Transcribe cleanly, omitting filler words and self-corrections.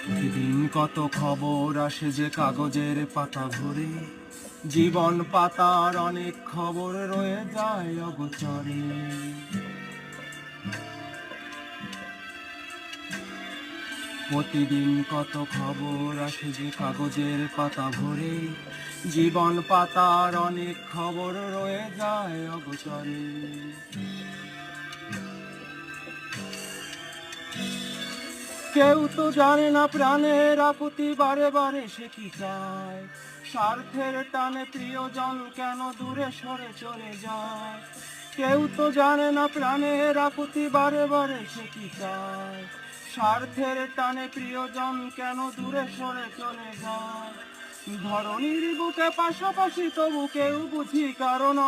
প্রতিদিন কত খবর আসে যে কাগজের পাতা ভরে, জীবন পাতার অনেক খবর রয়ে যায় অগোচরে। প্রতিদিন কত খবর আসে যে কাগজের পাতা ভরে, জীবন পাতার অনেক খবর রয়ে যায় অগোচরে। কেউ তো জানে না প্রাণের আকুতি বারে বারে সে কি চায়, স্বার্থের টানে প্রিয়জন কেন দূরে সরে চলে যায়। কেউ তো জানে না প্রাণের আকুতি বারে বারে সে কি চায়, স্বার্থের টানে প্রিয়জন কেন দূরে সরে চলে যায়। ধরণীর বুকে পাশাপাশি তবু কেউ বুঝি কারণ